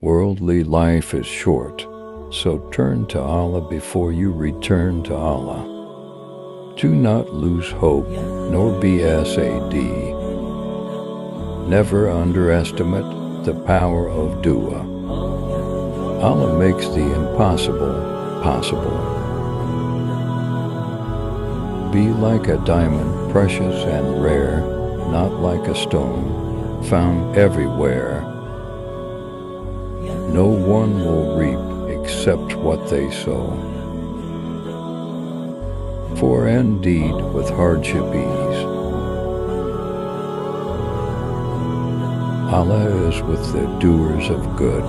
Worldly life is short, so turn to Allah before you return to Allah. Do not lose hope, nor be sad. Never underestimate the power of dua. Allah makes the impossible possible. Be like a diamond, precious and rare, not like a stone, found everywhere. No one will reap except what they sow. For indeed with hardship ease, Allah is with the doers of good.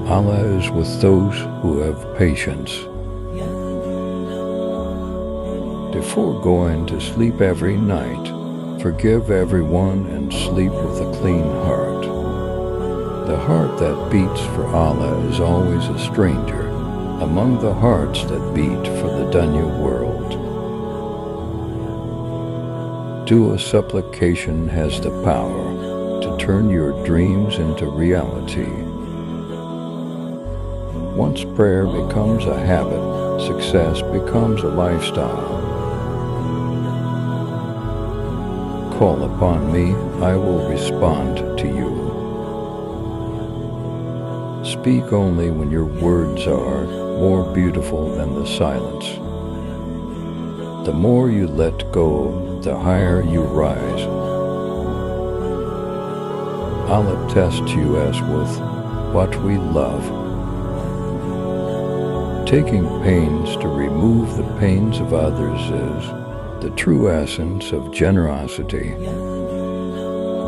Allah is with those who have patience. Before going to sleep every night, forgive everyone and sleep with a clean heart. The heart that beats for Allah is always a stranger among the hearts that beat for the dunya world. Dua supplication has the power to turn your dreams into reality. Once prayer becomes a habit, success becomes a lifestyle. Call upon me, I will respond to you. Speak only when your words are more beautiful than the silence. The more you let go, the higher you rise. Allah tests you as with what we love. Taking pains to remove the pains of others is the true essence of generosity.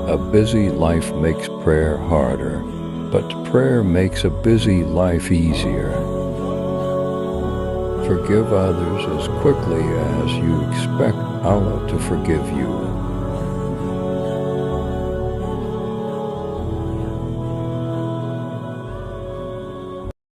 A busy life makes prayer harder, but prayer makes a busy life easier. Forgive others as quickly as you expect Allah to forgive you.